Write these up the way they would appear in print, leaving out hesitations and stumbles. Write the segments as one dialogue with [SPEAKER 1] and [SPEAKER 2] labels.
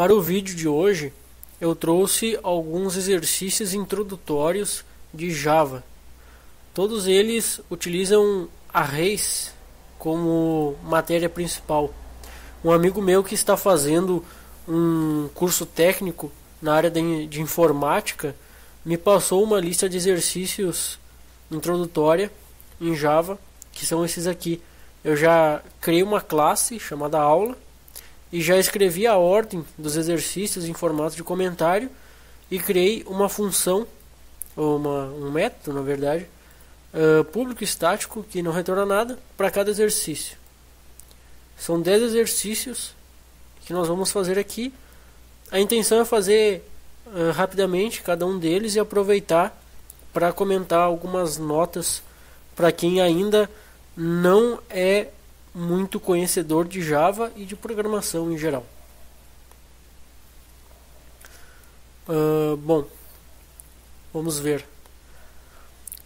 [SPEAKER 1] Para o vídeo de hoje, eu trouxe alguns exercícios introdutórios de Java. Todos eles utilizam arrays como matéria principal. Um amigo meu que está fazendo um curso técnico na área de informática me passou uma lista de exercícios introdutória em Java, que são esses aqui. Eu já criei uma classe chamada aula e já escrevi a ordem dos exercícios em formato de comentário e criei uma função, um método na verdade, público estático que não retorna nada para cada exercício. São 10 exercícios que nós vamos fazer aqui. A intenção é fazer rapidamente cada um deles e aproveitar para comentar algumas notas para quem ainda não é muito conhecedor de Java e de programação em geral. Bom, vamos ver.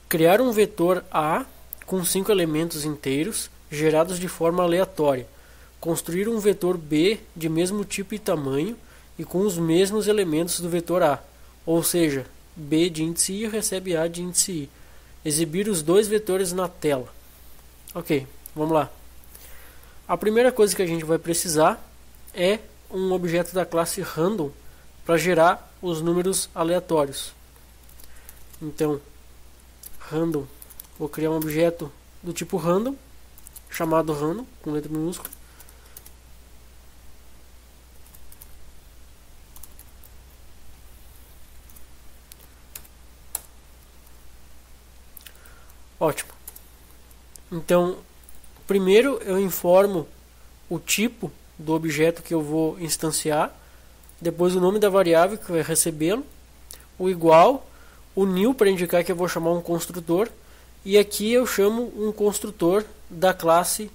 [SPEAKER 1] Criar um vetor A com 5 elementos inteiros gerados de forma aleatória. Construir um vetor B de mesmo tipo e tamanho e com os mesmos elementos do vetor A, ou seja, B de índice I recebe A de índice I. Exibir os dois vetores na tela. Ok, vamos lá. A primeira coisa que a gente vai precisar é um objeto da classe random para gerar os números aleatórios. Então, random, vou criar um objeto do tipo random, chamado random, com letra minúscula. Ótimo. Então, primeiro eu informo o tipo do objeto que eu vou instanciar, depois o nome da variável que vai recebê-lo, o igual, o new para indicar que eu vou chamar um construtor, e aqui eu chamo um construtor da classe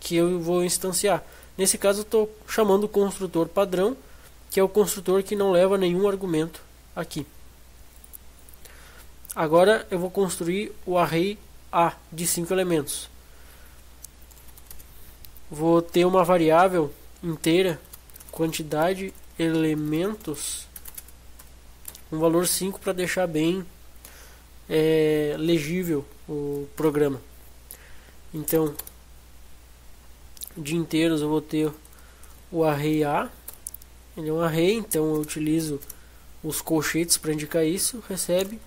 [SPEAKER 1] que eu vou instanciar. Nesse caso eu estou chamando o construtor padrão, que é o construtor que não leva nenhum argumento aqui. Agora eu vou construir o array A de 5 elementos. Vou ter uma variável inteira, quantidade elementos, um valor 5 para deixar bem legível o programa. Então, de inteiros eu vou ter o array A. Ele é um array, então eu utilizo os colchetes para indicar isso. Recebe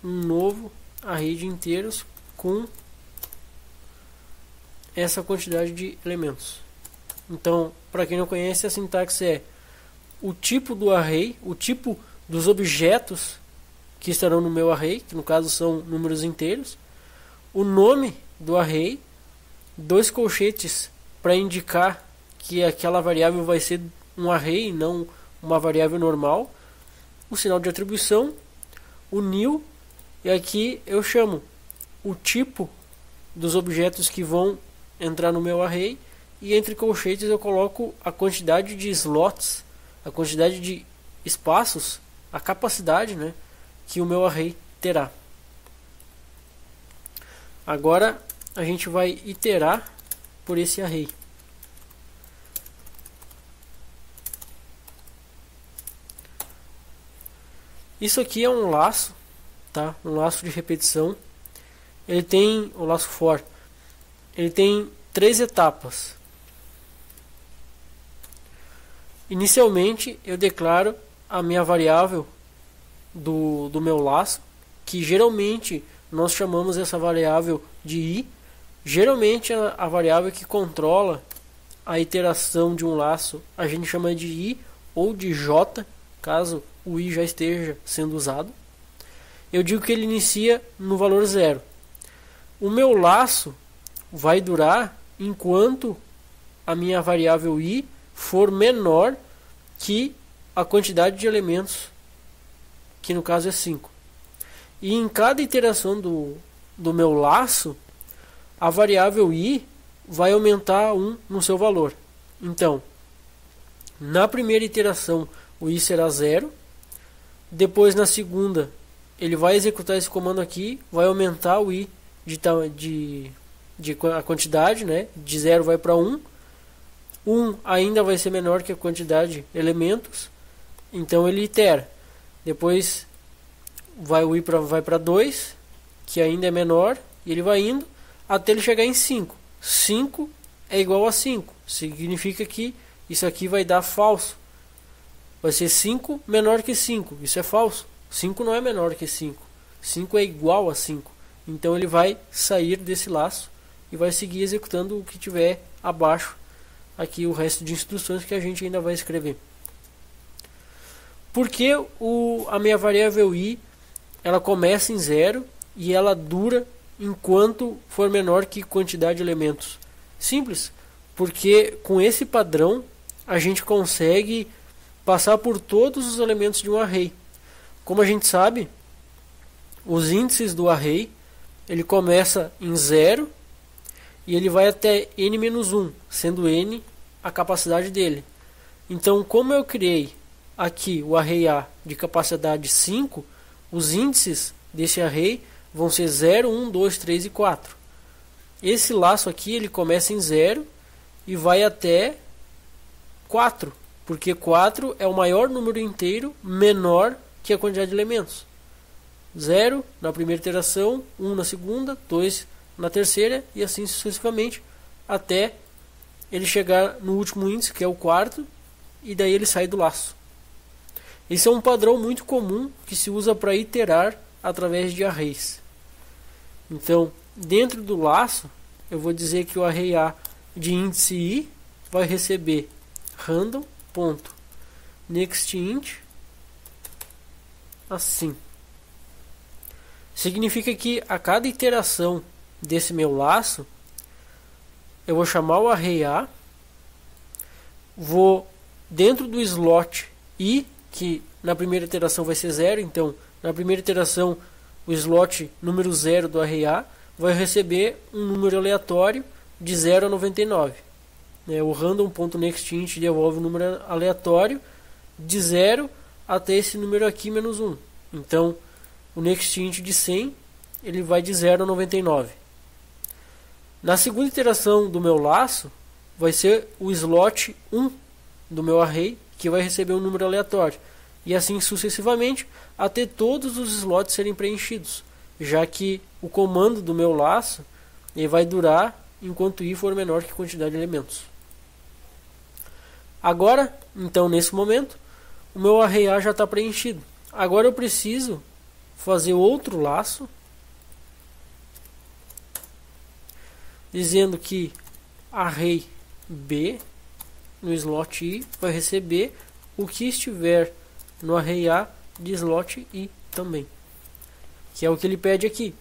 [SPEAKER 1] um novo array de inteiros com essa quantidade de elementos. Então, para quem não conhece, a sintaxe é o tipo do array, o tipo dos objetos que estarão no meu array, que no caso são números inteiros, o nome do array, dois colchetes para indicar que aquela variável vai ser um array e não uma variável normal, o sinal de atribuição, o new, e aqui eu chamo o tipo dos objetos que vão entrar no meu array, e entre colchetes eu coloco a quantidade de slots, a quantidade de espaços, a capacidade, né, que o meu array terá. Agora a gente vai iterar por esse array. Isso aqui é um laço, tá? Um laço de repetição. Ele tem o laço for. Ele tem 3 etapas. Inicialmente eu declaro a minha variável do meu laço, que geralmente nós chamamos essa variável de i. Geralmente a variável que controla a iteração de um laço a gente chama de i ou de j, caso o i já esteja sendo usado. Eu digo que ele inicia no valor 0. O meu laço vai durar enquanto a minha variável i for menor que a quantidade de elementos, que no caso é 5. E em cada iteração do meu laço, a variável i vai aumentar 1 no seu valor. Então, na primeira iteração o i será 0, depois na segunda ele vai executar esse comando aqui, vai aumentar o i de a quantidade, né? De 0 vai para 1. 1 ainda vai ser menor que a quantidade de elementos, então ele itera. Depois vai para 2, que ainda é menor, e ele vai indo até ele chegar em 5. 5 é igual a 5, significa que isso aqui vai dar falso. Vai ser 5 menor que 5, isso é falso. 5 não é menor que 5, 5 é igual a 5. Então ele vai sair desse laço e vai seguir executando o que tiver abaixo, aqui o resto de instruções que a gente ainda vai escrever. Porque a minha variável i ela começa em 0 e ela dura enquanto for menor que quantidade de elementos? Simples, porque com esse padrão a gente consegue passar por todos os elementos de um array. Como a gente sabe, os índices do array ele começa em 0 e ele vai até n-1, sendo n a capacidade dele. Então, como eu criei aqui o array A de capacidade 5, os índices desse array vão ser 0, 1, 2, 3 e 4. Esse laço aqui ele começa em 0 e vai até 4, porque 4 é o maior número inteiro menor que a quantidade de elementos. 0 na primeira iteração, 1 na segunda, 2 na terceira e assim sucessivamente até ele chegar no último índice, que é o quarto, e daí ele sai do laço. Esse é um padrão muito comum que se usa para iterar através de arrays. Então, dentro do laço, eu vou dizer que o array A de índice i vai receber random.nextInt assim. Significa que a cada iteração desse meu laço, eu vou chamar o array A, vou dentro do slot i, que na primeira iteração vai ser 0, então na primeira iteração o slot número 0 do array A vai receber um número aleatório de 0 a 99. O random.nextInt devolve um número aleatório de 0 até esse número aqui menos 1. Então o nextInt de 100 ele vai de 0 a 99. Na segunda iteração do meu laço vai ser o slot 1 do meu array, que vai receber um número aleatório, e assim sucessivamente até todos os slots serem preenchidos, já que o comando do meu laço ele vai durar enquanto i for menor que a quantidade de elementos. Agora, então nesse momento, o meu array A já está preenchido. Agora eu preciso fazer outro laço dizendo que array B no slot i vai receber o que estiver no array A de slot i também, que é o que ele pede aqui.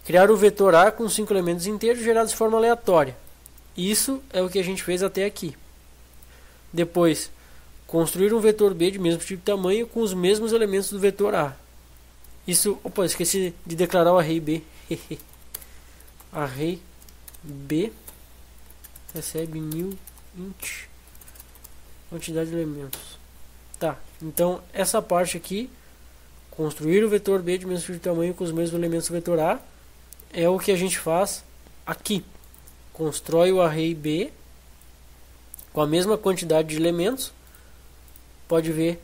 [SPEAKER 1] Criar o vetor A com 5 elementos inteiros gerados de forma aleatória. Isso é o que a gente fez até aqui. Depois, construir um vetor B de mesmo tipo e tamanho com os mesmos elementos do vetor A. Isso, opa, esqueci de declarar o array B. Array B recebe new int quantidade de elementos. Tá, então essa parte aqui, construir o vetor B de mesmo tipo e tamanho com os mesmos elementos do vetor A, é o que a gente faz aqui. Constrói o array B com a mesma quantidade de elementos, pode ver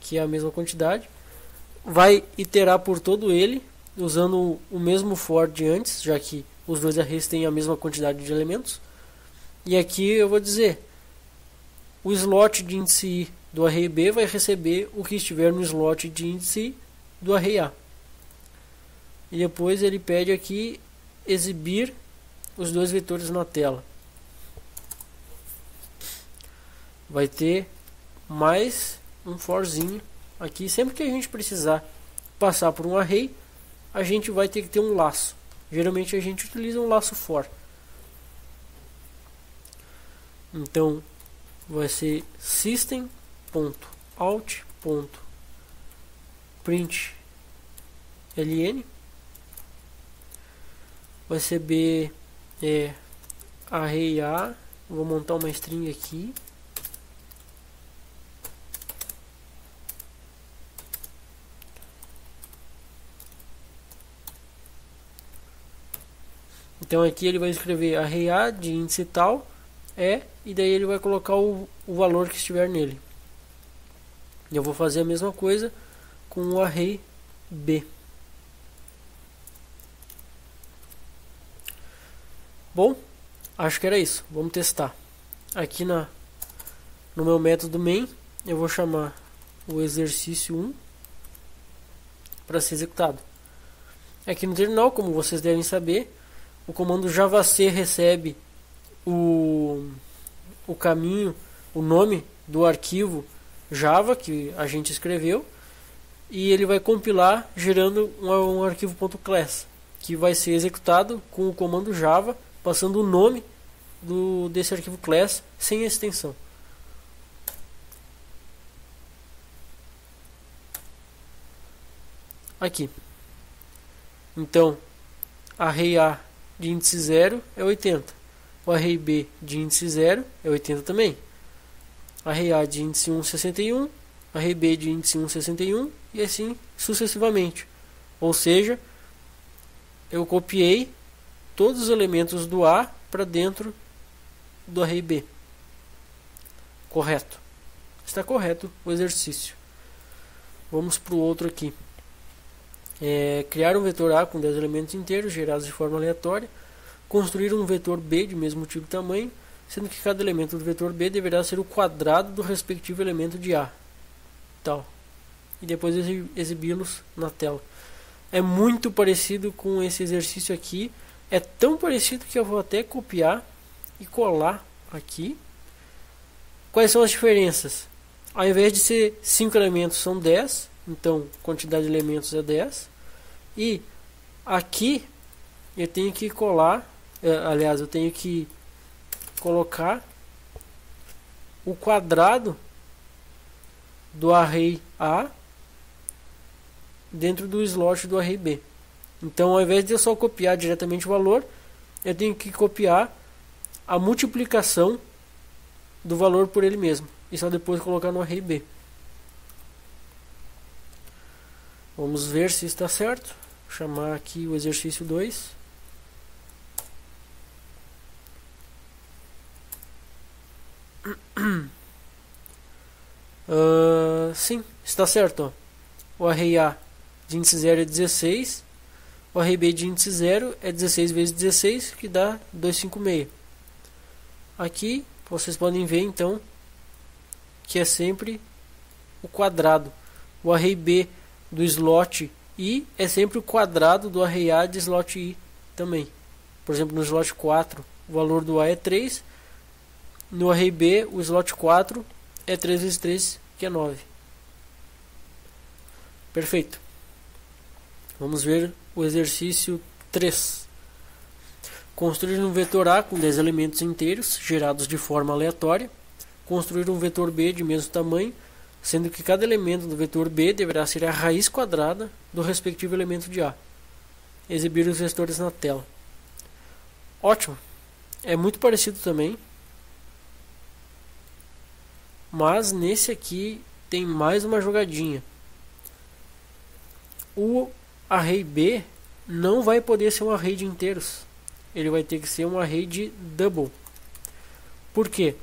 [SPEAKER 1] que é a mesma quantidade, vai iterar por todo ele usando o mesmo for de antes, já que os dois arrays têm a mesma quantidade de elementos. E aqui eu vou dizer, o slot de índice i do array B vai receber o que estiver no slot de índice i do array A. E depois ele pede aqui exibir os dois vetores na tela. Vai ter mais um forzinho aqui. Sempre que a gente precisar passar por um array, a gente vai ter que ter um laço. Geralmente a gente utiliza um laço for. Então vai ser system.out.println. Vai ser B array A. Vou montar uma string aqui. Então aqui ele vai escrever array A de índice tal é e daí ele vai colocar o valor que estiver nele. Eu vou fazer a mesma coisa com o array B. Bom, acho que era isso. Vamos testar. Aqui no meu método main, eu vou chamar o exercício 1 para ser executado. Aqui no terminal, como vocês devem saber, o comando javac recebe o caminho, o nome do arquivo Java que a gente escreveu, e ele vai compilar gerando um arquivo .class que vai ser executado com o comando Java, passando o nome desse arquivo class sem a extensão. Aqui. Então, array A de índice 0 é 80. O array B de índice 0 é 80 também. Array A de índice 1, 61. Array B de índice 1, 61. E assim sucessivamente. Ou seja, eu copiei todos os elementos do A para dentro do array B. Correto. Está correto o exercício. Vamos para o outro aqui. Criar um vetor A com 10 elementos inteiros gerados de forma aleatória. Construir um vetor B de mesmo tipo e tamanho, sendo que cada elemento do vetor B deverá ser o quadrado do respectivo elemento de A. Tal. E depois exibi-los na tela. É muito parecido com esse exercício aqui. É tão parecido que eu vou até copiar e colar aqui. Quais são as diferenças? Ao invés de ser 5 elementos, são 10. Então, quantidade de elementos é 10. E aqui eu tenho que colar, aliás, eu tenho que colocar o quadrado do array A dentro do slot do array B. Então, ao invés de eu só copiar diretamente o valor, eu tenho que copiar a multiplicação do valor por ele mesmo e só depois colocar no array B. Vamos ver se está certo. Vou chamar aqui o exercício 2. Sim, está certo. Ó. O array A de índice 0 é 16. O array B de índice 0 é 16 vezes 16, que dá 256. Aqui vocês podem ver então que é sempre o quadrado. O array B do slot I é sempre o quadrado do array A de slot I também. Por exemplo, no slot 4 o valor do A é 3. No array B o slot 4 é 3 vezes 3, que é 9. Perfeito. Vamos ver o exercício 3. Construir um vetor A com 10 elementos inteiros gerados de forma aleatória. Construir um vetor B de mesmo tamanho, sendo que cada elemento do vetor B deverá ser a raiz quadrada do respectivo elemento de A. Exibir os vetores na tela. Ótimo. É muito parecido também. Mas nesse aqui tem mais uma jogadinha. O array B não vai poder ser um array de inteiros. Ele vai ter que ser um array de double. Por quê?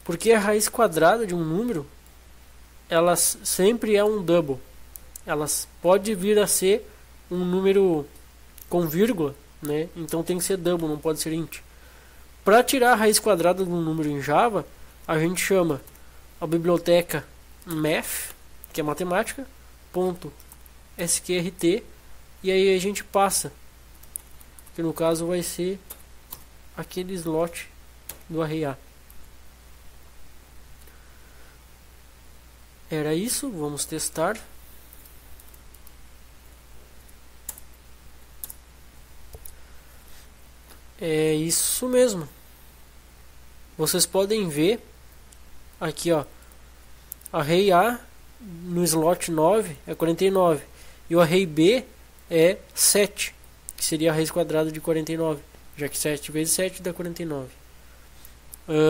[SPEAKER 1] Porque a raiz quadrada de um número, ela sempre é um double. Ela pode vir a ser um número com vírgula, né? Então tem que ser double, não pode ser int. Para tirar a raiz quadrada de um número em Java, a gente chama a biblioteca math, que é matemática, .sqrt, e aí a gente passa, que no caso vai ser aquele slot do array A. Era isso, vamos testar. É isso mesmo. Vocês podem ver aqui, ó, array A no slot 9 é 49 e o array B é 7, que seria a raiz quadrada de 49, já que 7 vezes 7 dá 49.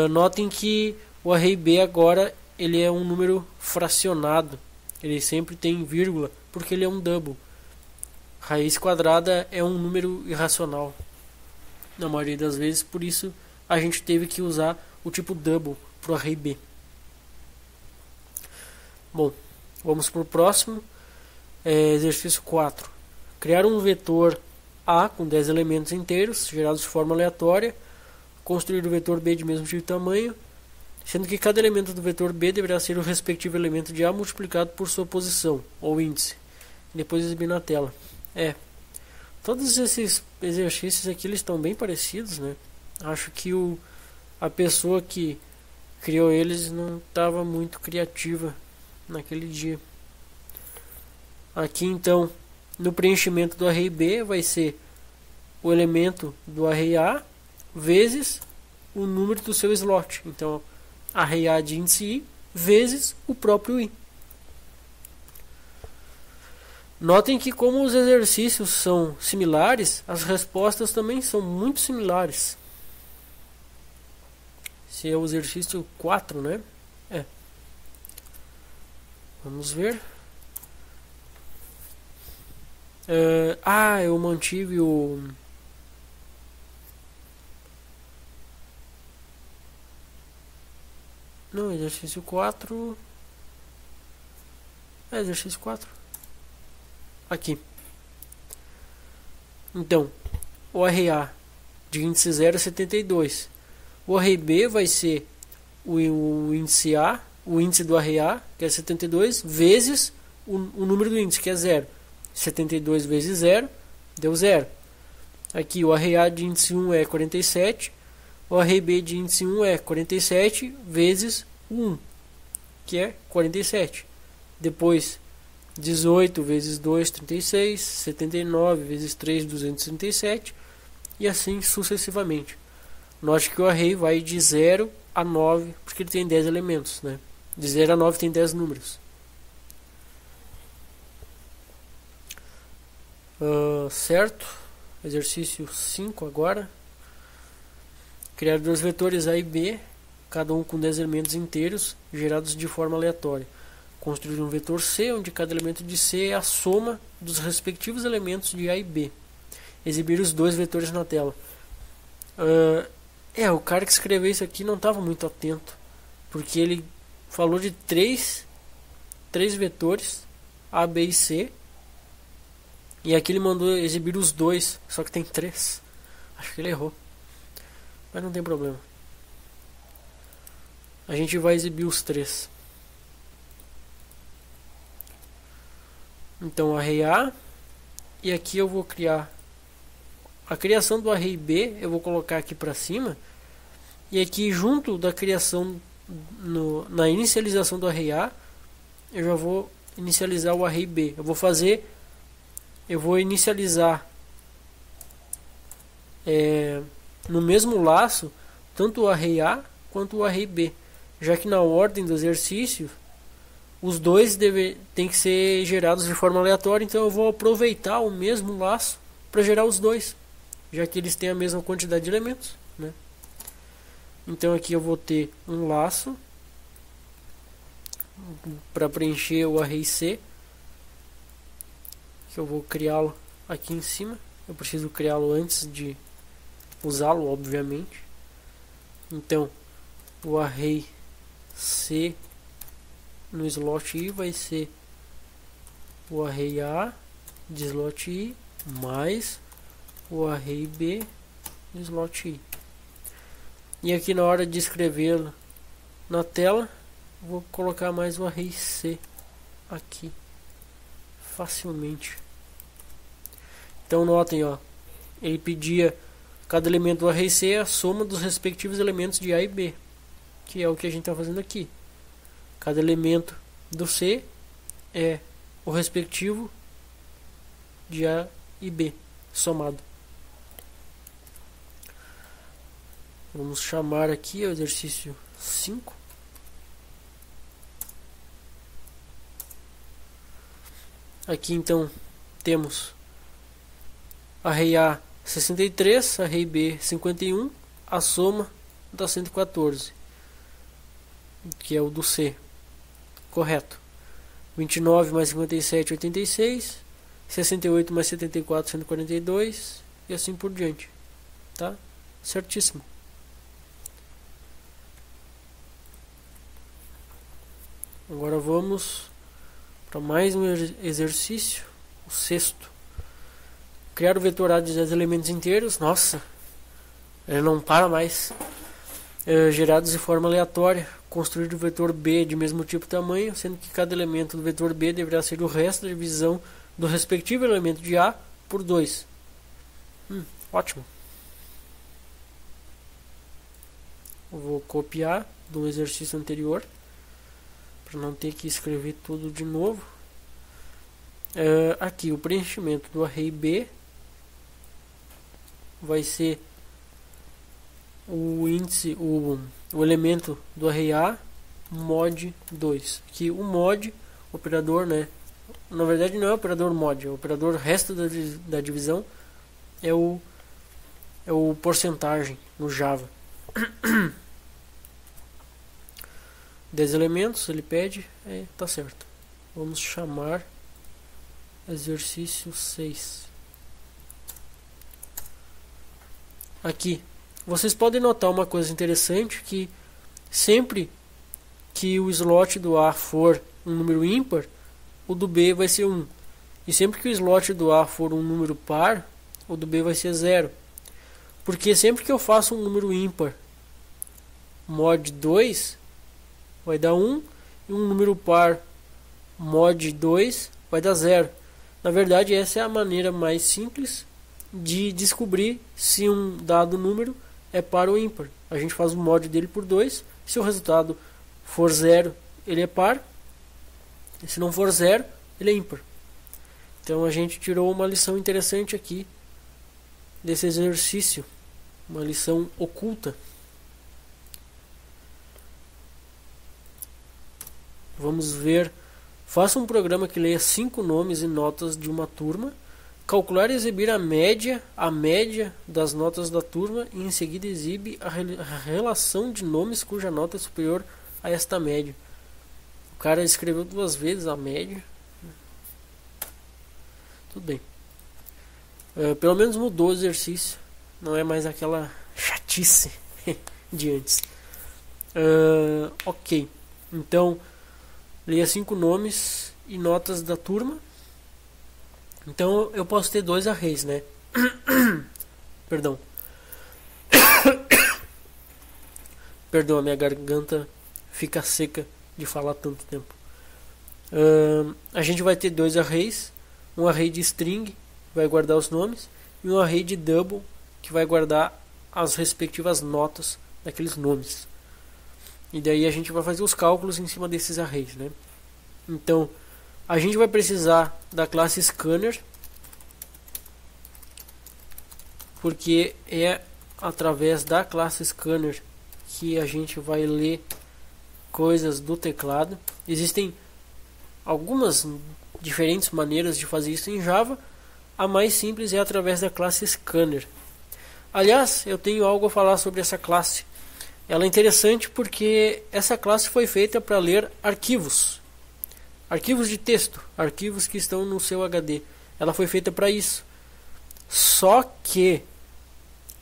[SPEAKER 1] Notem que o array B agora ele é um número fracionado, ele sempre tem vírgula, porque ele é um double. Raiz quadrada é um número irracional na maioria das vezes, por isso a gente teve que usar o tipo double para o array B. Bom, vamos para o próximo. Exercício 4. Criar um vetor A com 10 elementos inteiros, gerados de forma aleatória. Construir o vetor B de mesmo tipo e tamanho, sendo que cada elemento do vetor B deverá ser o respectivo elemento de A multiplicado por sua posição, ou índice. Depois exibir na tela. Todos esses exercícios aqui eles estão bem parecidos, né? Acho que a pessoa que criou eles não estava muito criativa naquele dia. Aqui então, no preenchimento do array B vai ser o elemento do array A vezes o número do seu slot. Então, array A de índice I vezes o próprio I. Notem que como os exercícios são similares, as respostas também são muito similares. Esse é o exercício 4, né? Vamos ver. Eu mantive o... Não, exercício 4... exercício 4. Aqui. Então, o array A de índice 0 é 72. O array B vai ser o índice A, o índice do array A, que é 72, vezes o número do índice, que é 0. 72 vezes 0, deu 0. Aqui o array A de índice 1 é 47. O array B de índice 1 é 47 vezes 1, que é 47. Depois, 18 vezes 2, 36. 79 vezes 3, 237. E assim sucessivamente. Note que o array vai de 0 a 9, porque ele tem 10 elementos, né? De 0 a 9 tem 10 números. Certo? Exercício 5 agora. Criar dois vetores A e B, cada um com 10 elementos inteiros, gerados de forma aleatória. Construir um vetor C, onde cada elemento de C é a soma dos respectivos elementos de A e B. Exibir os dois vetores na tela. O cara que escreveu isso aqui não estava muito atento, porque ele falou de três vetores, A, B e C, e aqui ele mandou exibir os dois, só que tem 3. Acho que ele errou, mas não tem problema. A gente vai exibir os 3. Então, array A, e aqui eu vou criar a criação do array B, eu vou colocar aqui para cima, e aqui junto da criação, na inicialização do array A, eu já vou inicializar o array B. Eu vou inicializar no mesmo laço tanto o array A quanto o array B, já que na ordem do exercício os dois têm que ser gerados de forma aleatória, então eu vou aproveitar o mesmo laço para gerar os dois, já que eles têm a mesma quantidade de elementos, né? Então aqui eu vou ter um laço para preencher o array C, que eu vou criá-lo aqui em cima. Eu preciso criá-lo antes de usá-lo, obviamente. Então o array C no slot I vai ser o array A de slot I mais o array B no slot I. E aqui na hora de escrevê-lo na tela, vou colocar mais o array C aqui facilmente. Então notem, ele pedia cada elemento do array C é a soma dos respectivos elementos de A e B, que é o que a gente está fazendo aqui. Cada elemento do C é o respectivo de A e B somado. Vamos chamar aqui o exercício 5. Aqui então temos array A 63, array B 51, a soma dá 114, que é o do C. Correto. 29 mais 57, 86. 68 mais 74, 142. E assim por diante. Tá? Certíssimo. Agora vamos para mais um exercício, o sexto. Criar o vetor A de 10 elementos inteiros. Nossa, ele não para mais. Gerados de forma aleatória. Construir o vetor B de mesmo tipo e tamanho, sendo que cada elemento do vetor B deverá ser o resto da divisão do respectivo elemento de A por 2. Ótimo. Eu vou copiar do exercício anterior para não ter que escrever tudo de novo. Aqui o preenchimento do array B vai ser o índice, o elemento do array A mod 2. Aqui o mod, operador, né? Na verdade não é o operador mod, é o operador resto da divisão, é o porcentagem no Java. 10 elementos ele pede, tá certo. Vamos chamar exercício 6. Aqui vocês podem notar uma coisa interessante, que sempre que o slot do A for um número ímpar, o do B vai ser 1. E sempre que o slot do A for um número par, o do B vai ser 0. Porque sempre que eu faço um número ímpar mod 2 vai dar 1, e um número par mod 2 vai dar 0. Na verdade, essa é a maneira mais simples de descobrir se um dado número é par ou ímpar. A gente faz o mod dele por 2. Se o resultado for 0, ele é par. E se não for 0, ele é ímpar. Então a gente tirou uma lição interessante aqui desse exercício. Uma lição oculta. Vamos ver. Faça um programa que leia 5 nomes e notas de uma turma. Calcular e exibir a média das notas da turma, e em seguida exibe a relação de nomes cuja nota é superior a esta média. O cara escreveu 2 vezes a média. Tudo bem. Pelo menos mudou o exercício. Não é mais aquela chatice de antes. Ok. Então, leia 5 nomes e notas da turma. Então eu posso ter 2 arrays, né? Perdão. Perdão, a minha garganta fica seca de falar tanto tempo. A gente vai ter 2 arrays. Um array de string, que vai guardar os nomes, e um array de double, que vai guardar as respectivas notas daqueles nomes. E daí a gente vai fazer os cálculos em cima desses arrays, né? Então, a gente vai precisar da classe scanner, porque é através da classe scanner que a gente vai ler coisas do teclado. Existem algumas diferentes maneiras de fazer isso em Java. A mais simples é através da classe scanner. Aliás, eu tenho algo a falar sobre essa classe. Ela é interessante porque essa classe foi feita para ler arquivos. Arquivos de texto, arquivos que estão no seu HD. Ela foi feita para isso. Só que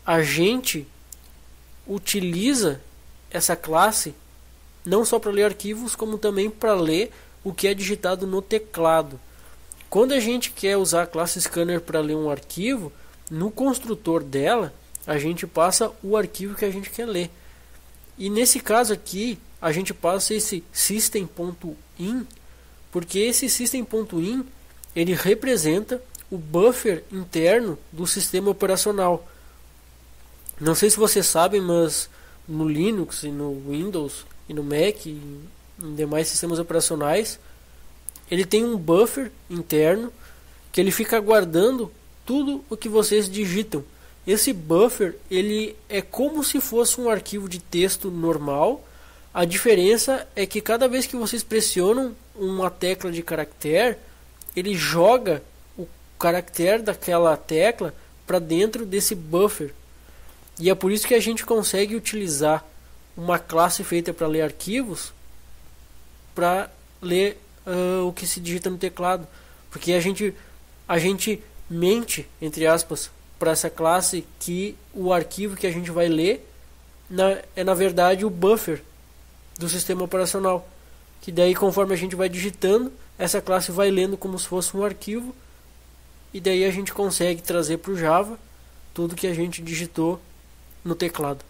[SPEAKER 1] a gente utiliza essa classe não só para ler arquivos, como também para ler o que é digitado no teclado. Quando a gente quer usar a classe scanner para ler um arquivo, no construtor dela, a gente passa o arquivo que a gente quer ler. E nesse caso aqui, a gente passa esse system.in, porque esse system.in ele representa o buffer interno do sistema operacional. Não sei se vocês sabem, mas no Linux e no Windows e no Mac e em demais sistemas operacionais, ele tem um buffer interno que ele fica guardando tudo o que vocês digitam. Esse buffer ele é como se fosse um arquivo de texto normal. A diferença é que cada vez que vocês pressionam uma tecla de caractere, ele joga o caractere daquela tecla para dentro desse buffer. E é por isso que a gente consegue utilizar uma classe feita para ler arquivos para ler o que se digita no teclado. Porque a gente mente, entre aspas, para essa classe que o arquivo que a gente vai ler é na verdade o buffer do sistema operacional. que daí conforme a gente vai digitando, essa classe vai lendo como se fosse um arquivo, e daí a gente consegue trazer para o Java tudo que a gente digitou no teclado.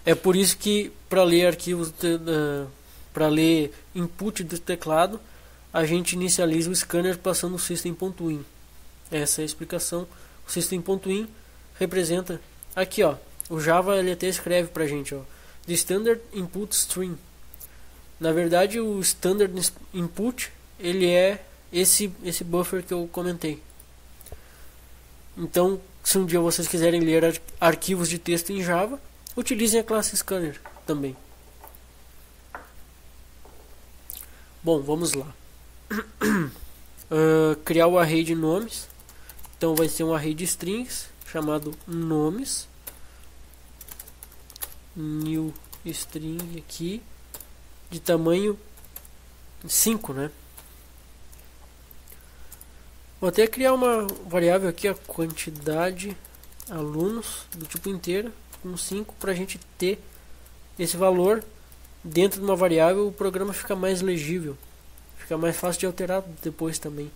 [SPEAKER 1] É por isso que para ler arquivos, para ler input do teclado, a gente inicializa o scanner passando o system.in. Essa é a explicação. O system.in representa aqui, ó. O Java ele até escreve pra gente, ó, the standard input stream. Na verdade, o standard input ele é esse buffer que eu comentei. Então, se um dia vocês quiserem ler arquivos de texto em Java, utilizem a classe scanner também. Bom, vamos lá. Criar o array de nomes. Então vai ser um array de strings chamado nomes. New string aqui de tamanho 5, né? Vou até criar uma variável aqui, a quantidade alunos do tipo inteiro com 5, para a gente ter esse valor dentro de uma variável. O programa fica mais legível, fica mais fácil de alterar depois também.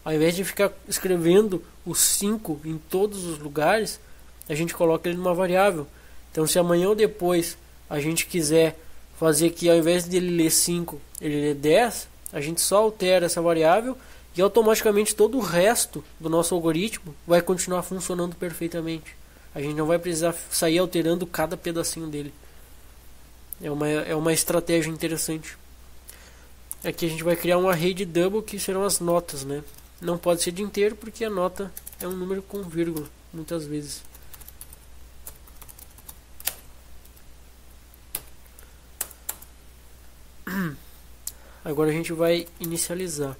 [SPEAKER 1] Ao invés de ficar escrevendo o 5 em todos os lugares, a gente coloca ele numa variável. Então se amanhã ou depois a gente quiser fazer que ao invés de ele ler 5, ele lê 10, a gente só altera essa variável e automaticamente todo o resto do nosso algoritmo vai continuar funcionando perfeitamente. A gente não vai precisar sair alterando cada pedacinho dele. É uma estratégia interessante. Aqui a gente vai criar um array de double, que serão as notas, né? Não pode ser de inteiro porque a nota é um número com vírgula, muitas vezes. Agora a gente vai inicializar.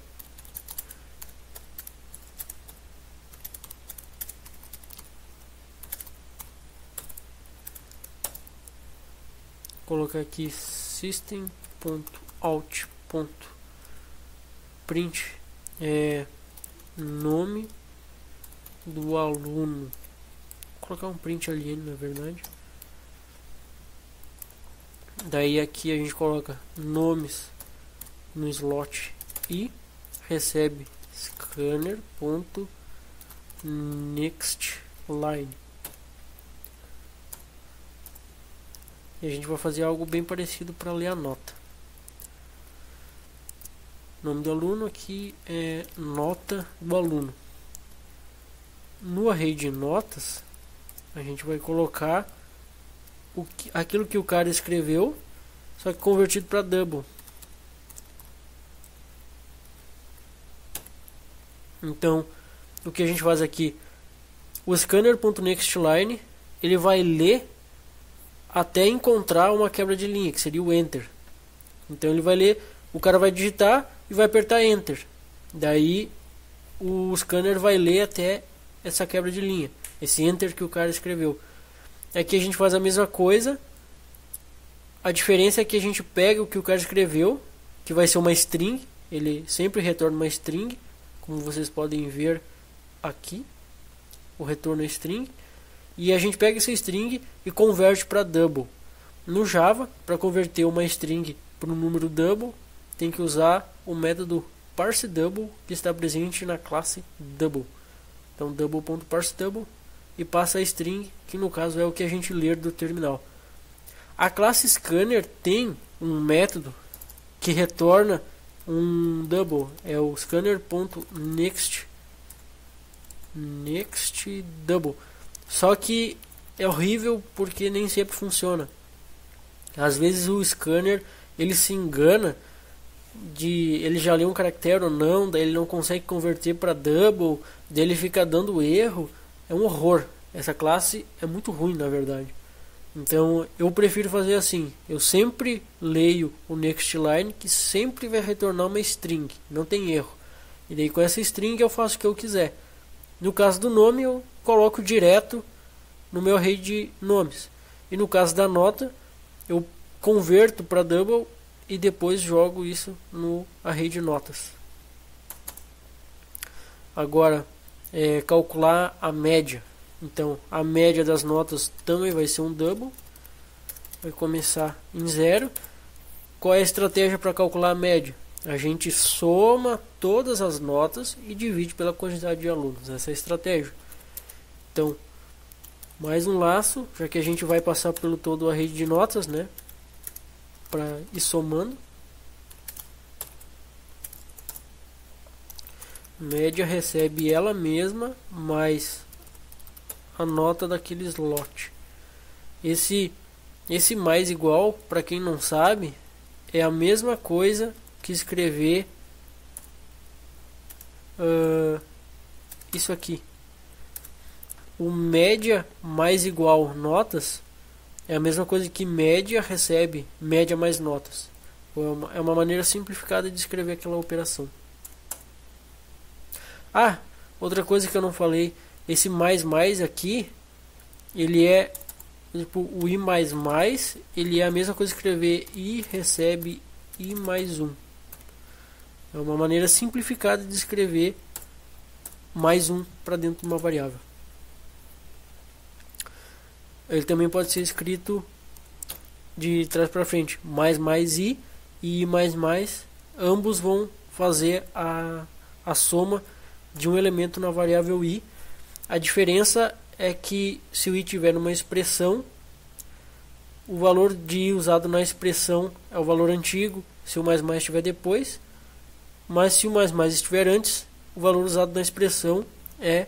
[SPEAKER 1] Colocar aqui system.out.print nome do aluno. Vou colocar um print ali, na verdade. Daí aqui a gente coloca nomes no slot e recebe scanner.nextLine. E a gente vai fazer algo bem parecido para ler a nota. O nome do aluno aqui é nota do aluno. No array de notas, a gente vai colocar aquilo que o cara escreveu, só que convertido para double. Então, o que a gente faz aqui, o scanner.nextLine, ele vai ler até encontrar uma quebra de linha, que seria o enter. Então ele vai ler, o cara vai digitar e vai apertar enter. Daí o scanner vai ler até essa quebra de linha, esse enter que o cara escreveu. Aqui a gente faz a mesma coisa. A diferença é que a gente pega o que o cara escreveu, que vai ser uma string. Ele sempre retorna uma string, como vocês podem ver aqui. O retorno é string. E a gente pega essa string e converte para double. No Java, para converter uma string para um número double, tem que usar o método parseDouble, que está presente na classe double. Então double.parseDouble, e passa a string, que no caso é o que a gente ler do terminal. A classe scanner tem um método que retorna um double, é o scanner.nextDouble. Só que é horrível porque nem sempre funciona. Às vezes o scanner ele se engana de ele já leu um caractere ou não, daí ele não consegue converter para double, daí ele fica dando erro. É um horror. Essa classe é muito ruim, na verdade. Então eu prefiro fazer assim. Eu sempre leio o nextLine, que sempre vai retornar uma string, não tem erro. E daí com essa string eu faço o que eu quiser. No caso do nome eu coloco direto no meu array de nomes. E no caso da nota eu converto para double e depois jogo isso no array de notas. Agora calcular a média. Então a média das notas também vai ser um double. Vai começar em 0. qual é a estratégia para calcular a média? A gente soma todas as notas e divide pela quantidade de alunos. Essa é a estratégia. Então, mais um laço, já que a gente vai passar pelo todo a rede de notas, né? Para ir somando. Média recebe ela mesma mais a nota daquele slot. Esse mais igual, para quem não sabe, é a mesma coisa que escrever isso aqui. O média mais igual notas é a mesma coisa que média recebe média mais notas. É uma maneira simplificada de escrever aquela operação. Ah, outra coisa que eu não falei, esse mais aqui, ele é tipo, o i mais ele é a mesma coisa que escrever i recebe i mais 1. É uma maneira simplificada de escrever mais 1 para dentro de uma variável. Ele também pode ser escrito de trás para frente, mais i e i mais, ambos vão fazer a soma de um elemento na variável i. A diferença é que se o i tiver numa expressão, o valor de i usado na expressão é o valor antigo, se o mais estiver depois, mas se o mais estiver antes, o valor usado na expressão é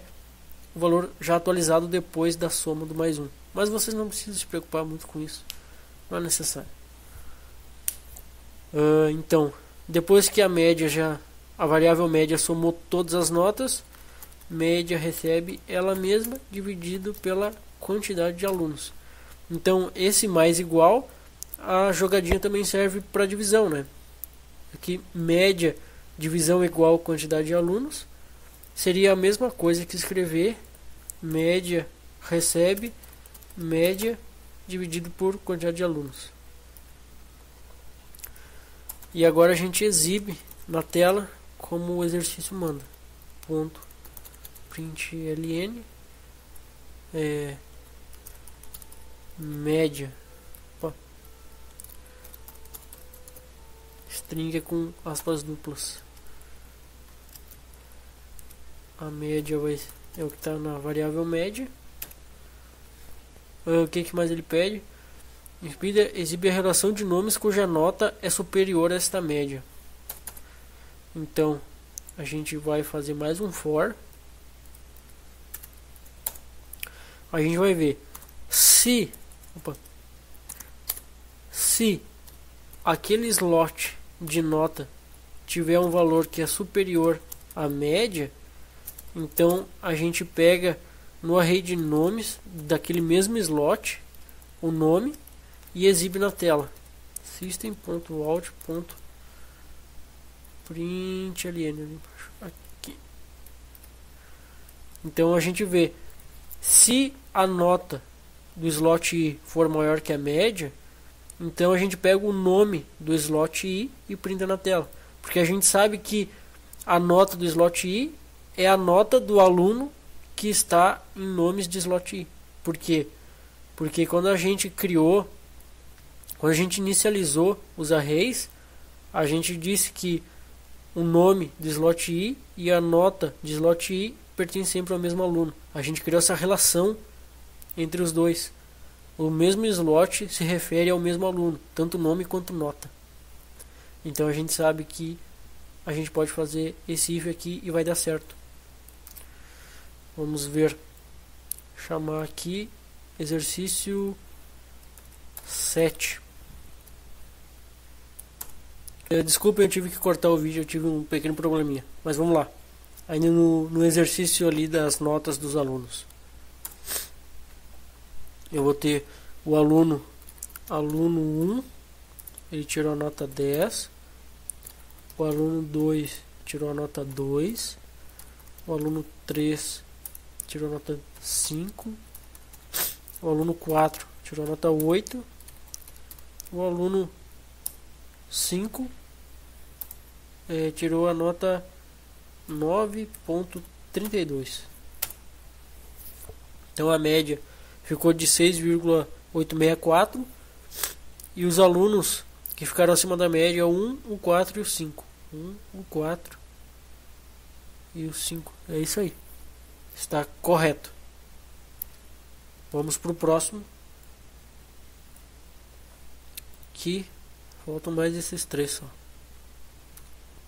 [SPEAKER 1] o valor já atualizado depois da soma do mais 1. Mas vocês não precisam se preocupar muito com isso, não é necessário. Então, depois que a variável média somou todas as notas, média recebe ela mesma dividido pela quantidade de alunos. Então, esse mais igual, a jogadinha também serve para divisão, né? Aqui, média divisão igual quantidade de alunos, seria a mesma coisa que escrever média recebe média dividido por quantidade de alunos. E agora a gente exibe na tela como o exercício manda. Ponto println média. Opa. String com aspas duplas. A média é o que está na variável média. O que mais ele pede? Exibe a relação de nomes cuja nota é superior a esta média. Então, a gente vai fazer mais um for. A gente vai ver se aquele slot de nota tiver um valor que é superior à média, então a gente pega no array de nomes daquele mesmo slot o nome e exibe na tela system.out.println aqui. Então a gente vê se a nota do slot i for maior que a média, então a gente pega o nome do slot i e printa na tela, porque a gente sabe que a nota do slot i é a nota do aluno que está em nomes de slot i. Por quê? Porque quando a gente inicializou os arrays, a gente disse que o nome de slot i e a nota de slot i pertencem sempre ao mesmo aluno. A gente criou essa relação entre os dois. O mesmo slot se refere ao mesmo aluno, tanto nome quanto nota. Então a gente sabe que a gente pode fazer esse if aqui e vai dar certo. Vamos ver. Chamar aqui exercício 7. Desculpa, eu tive que cortar o vídeo, eu tive um pequeno probleminha. Mas vamos lá. Ainda no exercício ali das notas dos alunos. Eu vou ter o aluno 1, ele tirou a nota 10. O aluno 2 tirou a nota 2. O aluno 3 tirou a nota 5. O aluno 4 tirou a nota 8. O aluno 5 tirou a nota 9.32. Então a média ficou de 6,864 e os alunos que ficaram acima da média: o 1, o 4 e o 5. 1, o 4 e o 5. É isso aí. Está correto. Vamos para o próximo. Que faltam mais esses 3 só.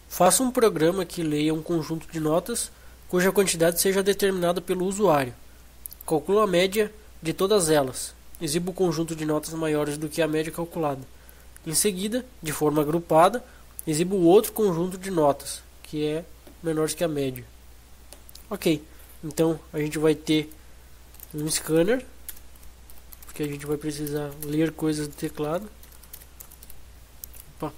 [SPEAKER 1] Faça um programa que leia um conjunto de notas cuja quantidade seja determinada pelo usuário. Calcula a média de todas elas. Exiba o conjunto de notas maiores do que a média calculada. Em seguida, de forma agrupada, exiba o outro conjunto de notas, que é menor que a média. Ok, então a gente vai ter um scanner, porque a gente vai precisar ler coisas do teclado. Opa.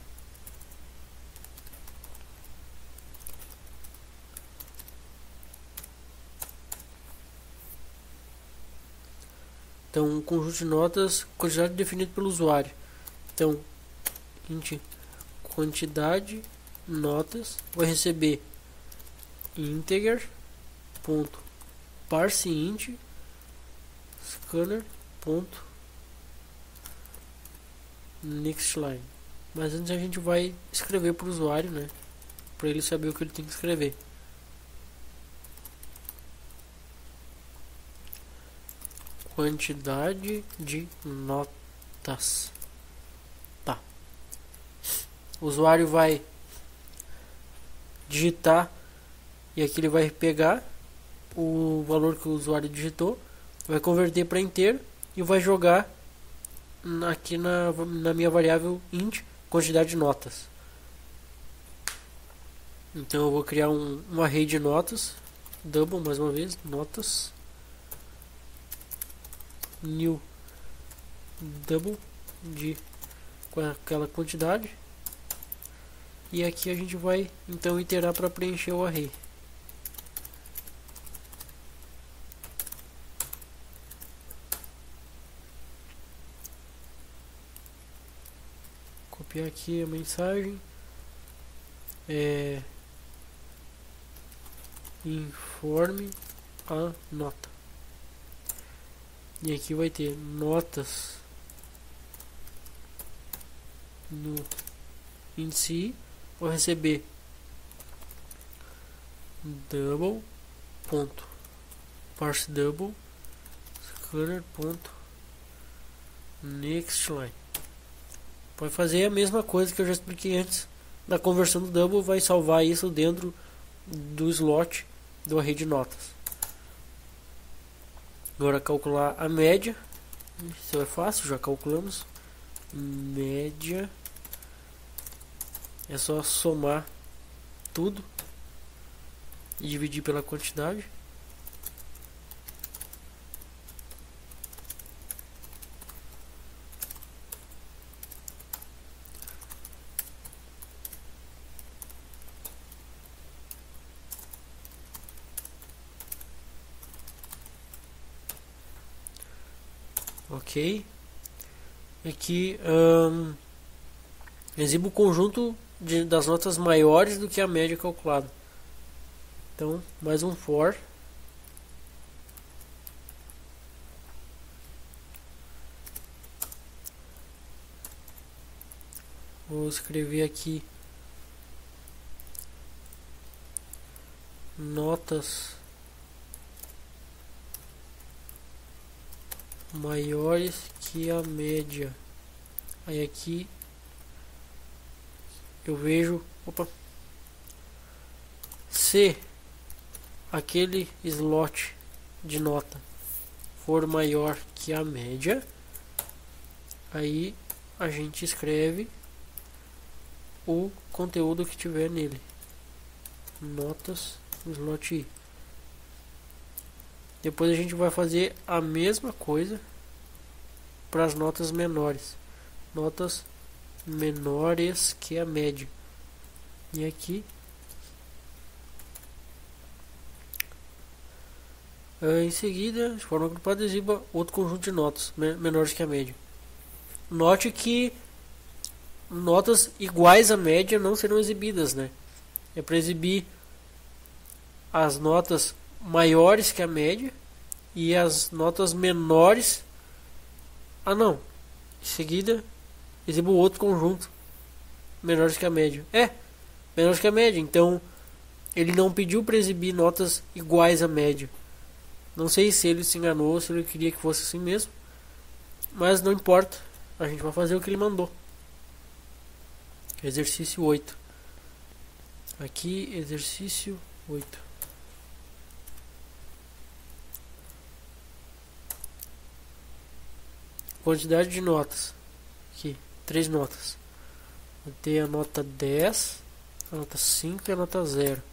[SPEAKER 1] Então, um conjunto de notas, quantidade definida pelo usuário. Então, int quantidade notas vai receber integer.parseInt scanner.nextLine. Mas antes a gente vai escrever para o usuário, né? Para ele saber o que ele tem que escrever. Quantidade de notas. Tá. O usuário vai digitar e aqui ele vai pegar o valor que o usuário digitou, vai converter para inteiro e vai jogar aqui na minha variável int quantidade de notas. Então eu vou criar um array de notas, double mais uma vez, notas, new double de com aquela quantidade, e aqui a gente vai então iterar para preencher o array. Copiar aqui a mensagem, informe a nota, e aqui vai ter notas no índice. Vou receber double ponto parse double scanner ponto nextLine. Vai fazer a mesma coisa que eu já expliquei antes na conversão do double, vai salvar isso dentro do slot do array de notas. Agora calcular a média, isso é fácil, já calculamos. Média é só somar tudo e dividir pela quantidade. Ok. Aqui exibo o conjunto das notas maiores do que a média calculada. Então, mais um for. Vou escrever aqui notas maiores que a média. Aí aqui eu vejo, se aquele slot de nota for maior que a média, aí a gente escreve o conteúdo que tiver nele. Notas slot I. Depois a gente vai fazer a mesma coisa para as notas menores. Notas menores que a média. E aqui em seguida, de forma agrupada, exiba outro conjunto de notas menores que a média. Note que notas iguais à média não serão exibidas, né? É para exibir as notas maiores que a média e as notas menores. Em seguida exibo outro conjunto menores que a média. Menores que a média. Então, ele não pediu para exibir notas iguais à média. Não sei se ele se enganou, se ele queria que fosse assim mesmo. Mas não importa. A gente vai fazer o que ele mandou. Exercício 8. Aqui, exercício 8. Quantidade de notas. Aqui, 3 notas. Vai ter a nota 10, a nota 5 e a nota 0.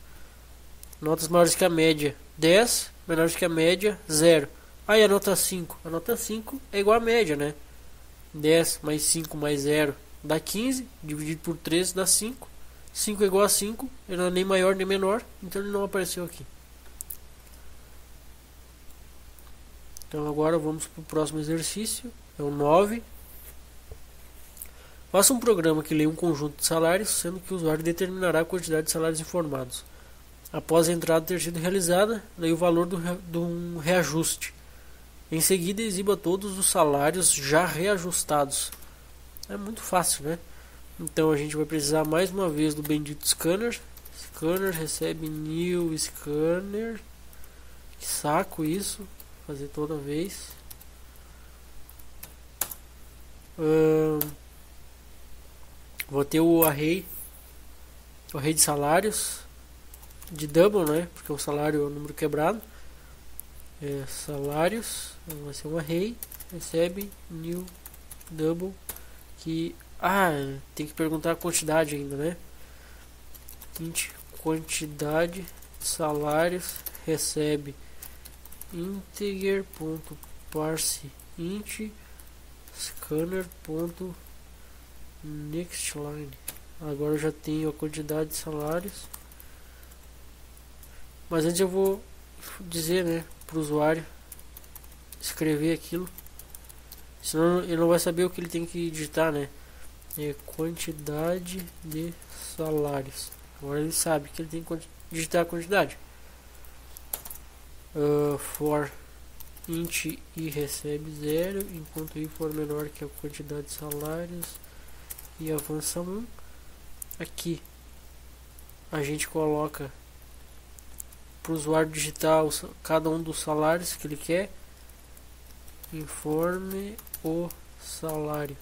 [SPEAKER 1] Notas maiores que a média, 10. Menores que a média, 0. Aí a nota 5. A nota 5 é igual à média, né? 10 mais 5 mais 0 dá 15. Dividido por 3 dá 5. 5 é igual a 5. Ele não é nem maior nem menor. Então ele não apareceu aqui. Então agora vamos para o próximo exercício. É o 9. Faça um programa que leia um conjunto de salários, sendo que o usuário determinará a quantidade de salários informados. Após a entrada ter sido realizada, leia o valor do reajuste. Em seguida, exiba todos os salários já reajustados. É muito fácil, né? Então a gente vai precisar mais uma vez do bendito scanner. Scanner recebe new scanner. Que saco isso. Fazer toda vez. Vou ter o array de salários de double, né? Porque o salário é o número quebrado. Salários, vai ser um array, recebe new double, que tem que perguntar a quantidade ainda, né? Int quantidade de salários recebe integer.parseInt scanner.nextLine. Agora eu já tenho a quantidade de salários, mas antes eu vou dizer, né, para o usuário escrever aquilo, senão ele não vai saber o que ele tem que digitar, né? Quantidade de salários. Agora ele sabe que ele tem que digitar a quantidade. For int i recebe 0, enquanto i for menor que a quantidade de salários, e avança 1. Aqui a gente coloca para o usuário digitar cada um dos salários que ele quer. Informe o salário.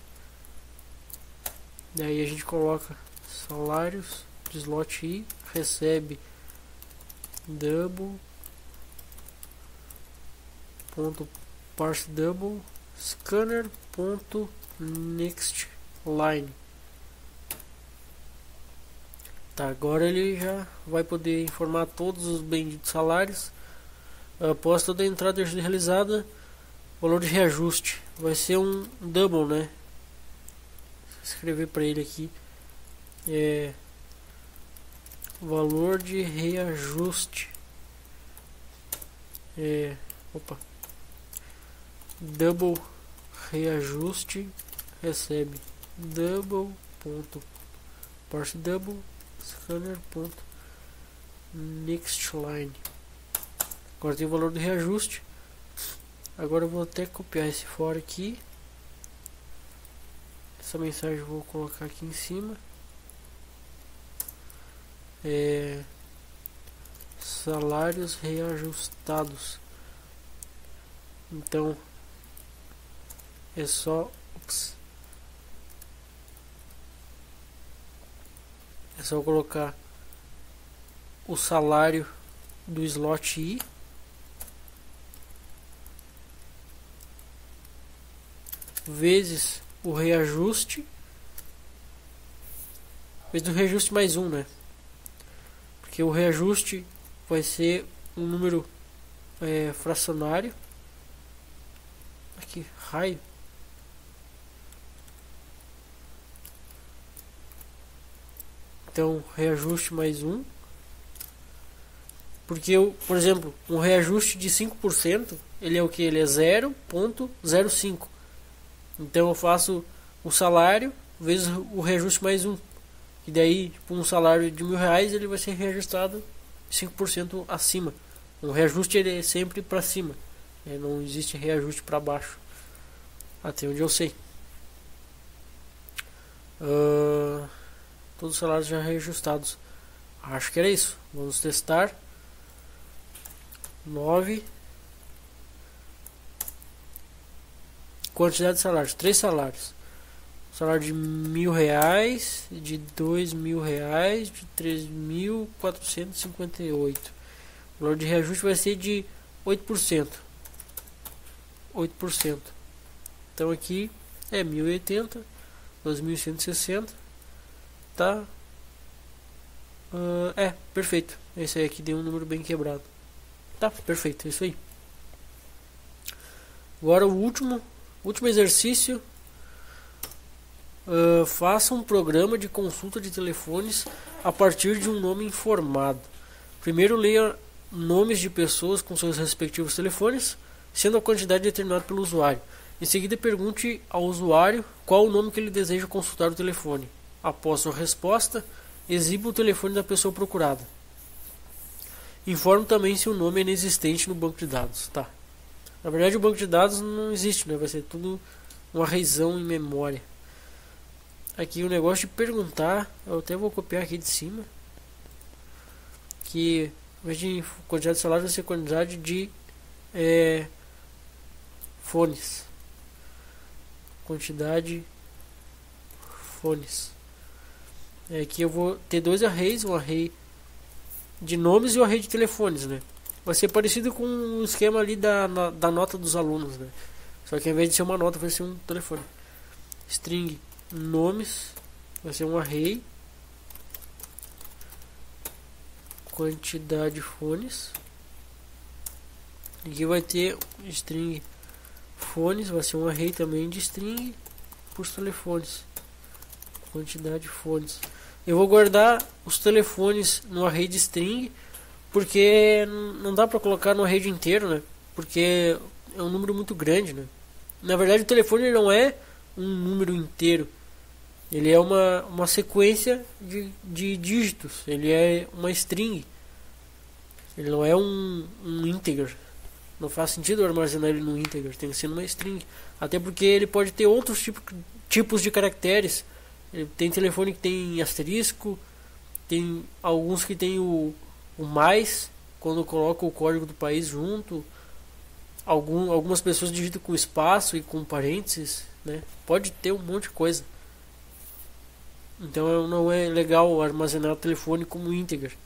[SPEAKER 1] Daí a gente coloca salários de slot i, recebe double ponto parse double scanner ponto next line. Tá, agora ele já vai poder informar todos os benditos salários. Após toda a entrada realizada, o valor de reajuste vai ser um double, né? Vou escrever para ele aqui. Valor de reajuste. Double reajuste recebe double ponto parse double scanner ponto next line. Agora tem o valor do reajuste. Agora eu vou até copiar esse for aqui. Essa mensagem eu vou colocar aqui em cima. Salários reajustados. Então é só colocar o salário do slot i vezes o reajuste, vezes o reajuste mais 1, né? Porque o reajuste vai ser um número fracionário. Aqui, raio. Então, reajuste mais 1. Porque, por exemplo, um reajuste de 5%, ele é o que? Ele é 0,05. Então, eu faço o salário vezes o reajuste mais 1. E daí, tipo, um salário de R$1.000, ele vai ser reajustado 5% acima. O reajuste ele é sempre para cima. Não existe reajuste para baixo. Até onde eu sei. todos os salários já reajustados. Acho que era isso. Vamos testar. 9. Quantidade de salários. 3 salários. Salário de R$1.000, de R$2.000, de 3.458. O valor de reajuste vai ser de 8%. 8%. Então aqui é 1.080, 2.160. Tá? Perfeito. Esse aí aqui deu um número bem quebrado. Tá, perfeito, é isso aí. Agora o último exercício. Faça um programa de consulta de telefones a partir de um nome informado. Primeiro leia nomes de pessoas com seus respectivos telefones, sendo a quantidade determinada pelo usuário. Em seguida pergunte ao usuário qual o nome que ele deseja consultar o telefone. Após sua resposta, exiba o telefone da pessoa procurada. Informe também se o nome é inexistente no banco de dados. Tá. Na verdade o banco de dados não existe, né? Vai ser tudo uma razão em memória. Aqui o negócio de perguntar, eu até vou copiar aqui de cima, que ao invés de quantidade de salários vai ser quantidade de fones. Quantidade fones. Aqui eu vou ter 2 arrays, um array de nomes e um array de telefones, né? Vai ser parecido com o esquema ali da nota dos alunos, né? Só que ao invés de ser uma nota vai ser um telefone. String nomes vai ser um array, quantidade de fones. Aqui vai ter string fones, vai ser um array também de string por telefones, quantidade de fones. Eu vou guardar os telefones no array de string, porque não dá para colocar no array inteiro, né? Porque é um número muito grande, né? Na verdade o telefone não é um número inteiro, ele é uma sequência de dígitos, ele é uma string, ele não é um integer. Não faz sentido armazenar ele no integer, tem que ser numa string, até porque ele pode ter outros tipos de caracteres. Ele tem telefone que tem asterisco, tem alguns que tem o mais quando coloca o código do país junto. Algumas pessoas digitam com espaço e com parênteses, né? Pode ter um monte de coisa. Então não é legal armazenar o telefone como integer.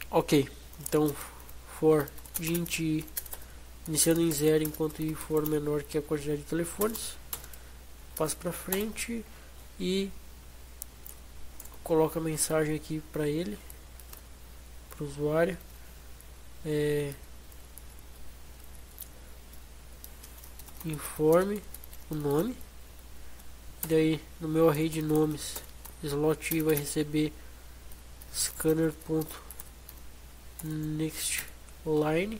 [SPEAKER 1] Ok. Então for int i iniciando em 0 enquanto i for menor que a quantidade de telefones. Passo para frente e coloco a mensagem aqui para ele, para o usuário. Informe o nome. Daí no meu array de nomes, slot i vai receber scanner.nextLine.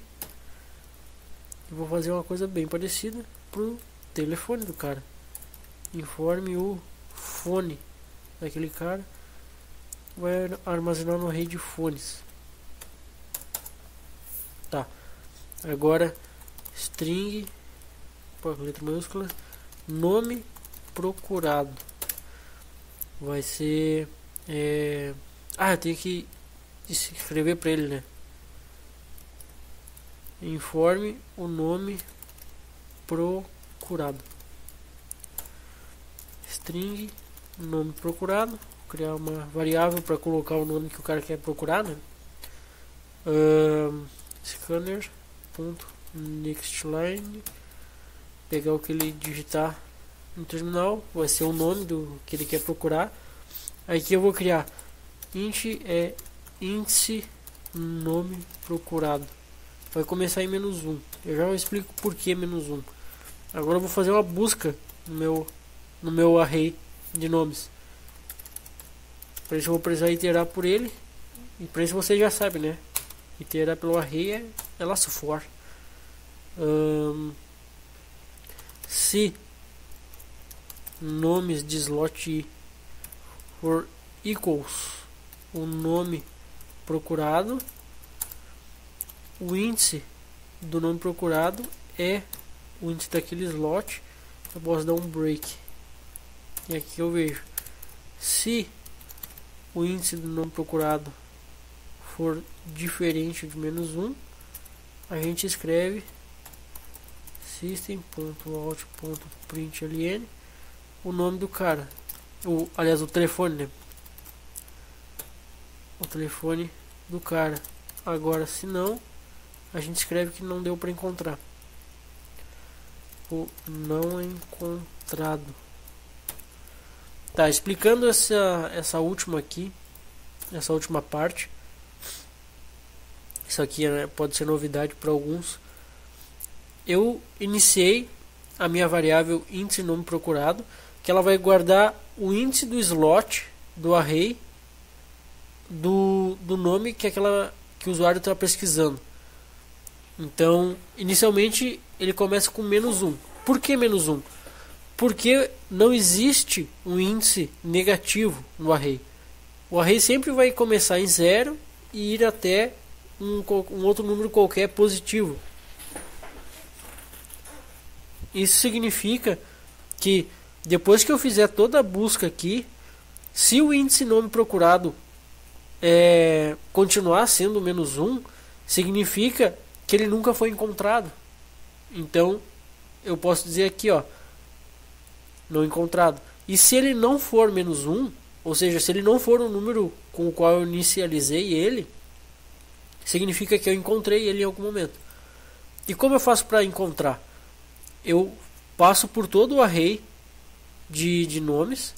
[SPEAKER 1] E vou fazer uma coisa bem parecida pro telefone do cara. Informe o fone daquele cara, vai armazenar no array de fones. Tá. Agora string, letra maiúscula, nome procurado vai ser eu tenho que escrever para ele, né? Informe o nome procurado. String nome procurado, vou criar uma variável para colocar o nome que o cara quer procurar, né? Scanner.nextLine, pegar o que ele digitar no terminal, vai ser o nome do que ele quer procurar. Aqui eu vou criar índice nome procurado, vai começar em -1. Eu já explico por que -1. Agora eu vou fazer uma busca no meu array de nomes. Para isso eu vou precisar iterar por ele, e para isso você já sabe, né? Iterar pelo array é laço for. Se nomes de slot i for equals o nome procurado, o índice do nome procurado é o índice daquele slot. Eu posso dar um break. E aqui eu vejo, se o índice do nome procurado for diferente de -1, a gente escreve system.out.println o nome do cara, aliás, o telefone, né? O telefone do cara. Agora, se não, a gente escreve que não deu para encontrar. O não encontrado. Tá, explicando essa última aqui, essa última parte. Isso aqui, né, pode ser novidade para alguns. Eu iniciei a minha variável índice nome procurado, que ela vai guardar o índice do slot do array do nome que o usuário está pesquisando. Então, inicialmente ele começa com -1. Por que -1? Porque não existe um índice negativo no array. O array sempre vai começar em 0 e ir até um outro número qualquer positivo. Isso significa que depois que eu fizer toda a busca aqui, se o índice nome procurado continuar sendo -1, significa que ele nunca foi encontrado. Então eu posso dizer aqui, ó, não encontrado. E se ele não for -1, ou seja, se ele não for o número com o qual eu inicializei ele, significa que eu encontrei ele em algum momento. E como eu faço para encontrar? Eu passo por todo o array de nomes.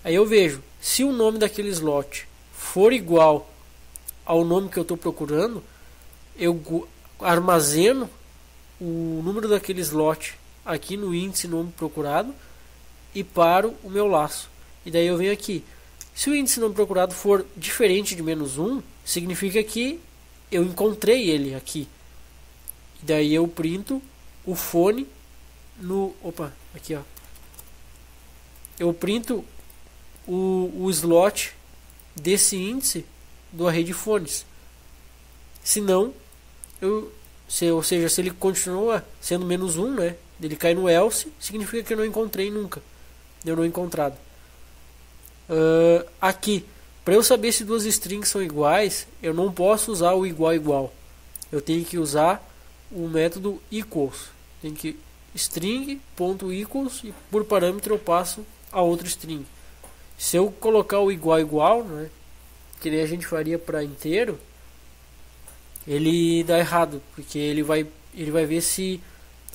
[SPEAKER 1] Aí eu vejo, se o nome daquele slot for igual ao nome que eu estou procurando, eu armazeno o número daquele slot aqui no índice nome procurado e paro o meu laço. E daí eu venho aqui. Se o índice nome procurado for diferente de -1, significa que eu encontrei ele aqui. E daí eu printo o fone no... Opa, aqui ó. Eu printo o slot desse índice do array de fones. Se não, ou seja, se ele continua sendo -1, né? Ele cai no else, significa que eu não encontrei nunca. Deu não encontrado. Aqui, para eu saber se duas strings são iguais, eu não posso usar o igual. Eu tenho que usar o método equals. Tem que string.equals e por parâmetro eu passo a outra string. Se eu colocar o igual, né, que nem a gente faria para inteiro, ele dá errado, porque ele vai ver se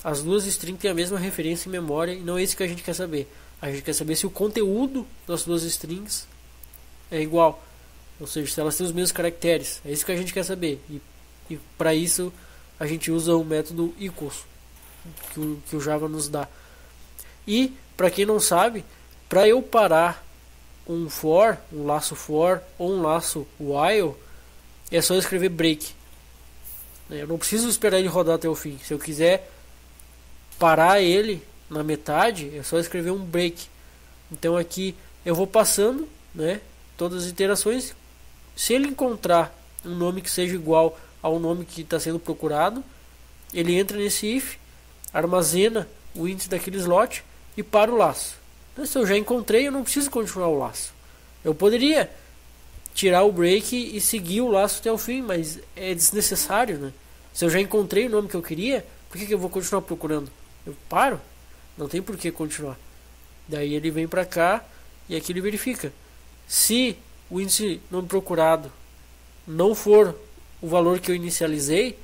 [SPEAKER 1] as duas strings têm a mesma referência em memória, e não é isso que a gente quer saber. A gente quer saber se o conteúdo das duas strings é igual, ou seja, se elas têm os mesmos caracteres. É isso que a gente quer saber, e para isso a gente usa o método equals que o Java nos dá. E para quem não sabe, para eu parar um for, um laço for ou um laço while, é só escrever break. Eu não preciso esperar ele rodar até o fim. Se eu quiser parar ele na metade, é só escrever um break. Então aqui eu vou passando, né, todas as iterações. Se ele encontrar um nome que seja igual ao nome que está sendo procurado, ele entra nesse if, armazena o índice daquele slot e para o laço. Então, se eu já encontrei, eu não preciso continuar o laço. Eu poderia tirar o break e seguir o laço até o fim, mas é desnecessário, né? Se eu já encontrei o nome que eu queria, por que eu vou continuar procurando? Eu paro, não tem por que continuar. Daí ele vem para cá e aqui ele verifica. Se o índice nome procurado não for o valor que eu inicializei,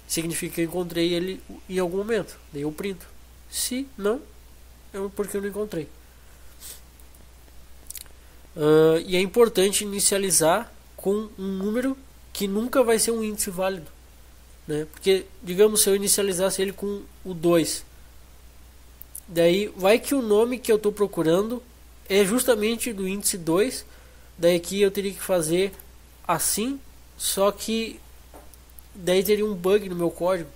[SPEAKER 1] significa que eu encontrei ele em algum momento. Daí eu printo. Se não, é porque eu não encontrei. E é importante inicializar com um número que nunca vai ser um índice válido, né? Porque, digamos, se eu inicializasse ele com o 2, daí vai que o nome que eu estou procurando é justamente do índice 2. Daí aqui eu teria que fazer assim, só que daí teria um bug no meu código,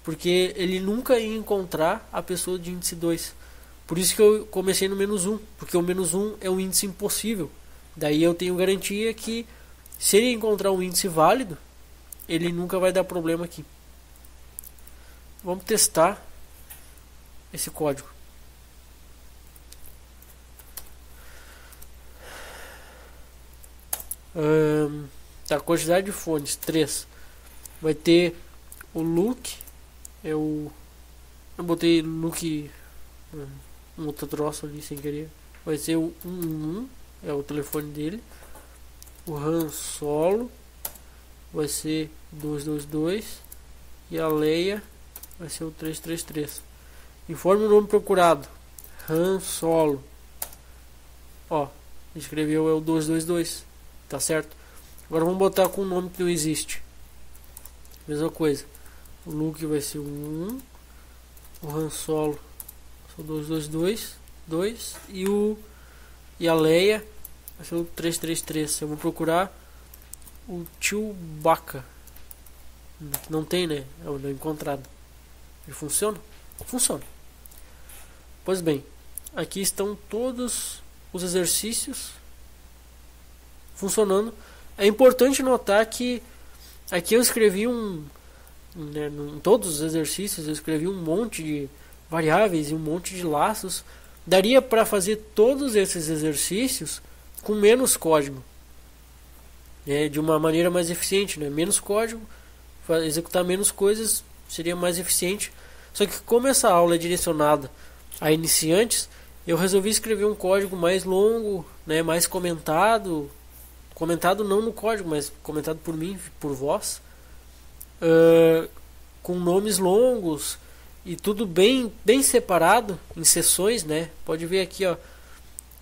[SPEAKER 1] porque ele nunca ia encontrar a pessoa de índice 2. Por isso que eu comecei no -1, porque o -1 é um índice impossível. Daí eu tenho garantia que se ele encontrar um índice válido, ele nunca vai dar problema aqui. Vamos testar esse código. Tá, quantidade de fones, 3. Vai ter o look, eu botei look, um outro troço ali sem querer. Vai ser o 111, é o telefone dele. O Han Solo vai ser 222 e a Leia vai ser o 333. Informe o nome procurado, Han Solo. Ó, escreveu é o 222, tá certo? Agora vamos botar com um nome que não existe. Mesma coisa. O Luke vai ser o 1, o Han Solo são 222 e a Leia vai ser o 333. Eu vou procurar o Chewbacca. Não tem, né? É o não encontrado. Ele funciona? Funciona. Pois bem, aqui estão todos os exercícios funcionando. É importante notar que aqui eu escrevi em todos os exercícios eu escrevi um monte de variáveis e um monte de laços. Daria para fazer todos esses exercícios com menos código, de uma maneira mais eficiente, né? Menos código, executar menos coisas seria mais eficiente. Só que como essa aula é direcionada a iniciantes, eu resolvi escrever um código mais longo, né? Mais comentado não no código, mas comentado por mim, por vós, com nomes longos e tudo bem separado em seções, né? Pode ver aqui, ó,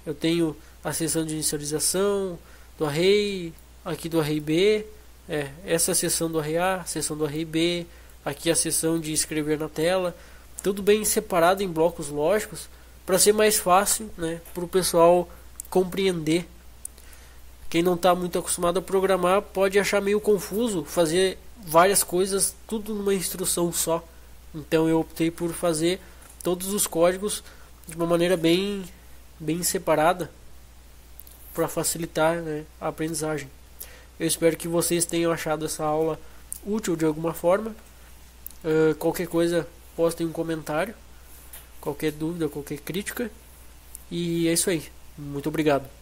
[SPEAKER 1] eu tenho a seção de inicialização do array, aqui do array B, essa é a seção do array A, seção do array B, aqui a seção de escrever na tela, tudo bem separado em blocos lógicos para ser mais fácil, né, para o pessoal compreender. Quem não está muito acostumado a programar pode achar meio confuso fazer várias coisas tudo numa instrução só. Então eu optei por fazer todos os códigos de uma maneira bem separada para facilitar, né, a aprendizagem. Eu espero que vocês tenham achado essa aula útil de alguma forma. Qualquer coisa, postem um comentário, qualquer dúvida, qualquer crítica. E é isso aí. Muito obrigado.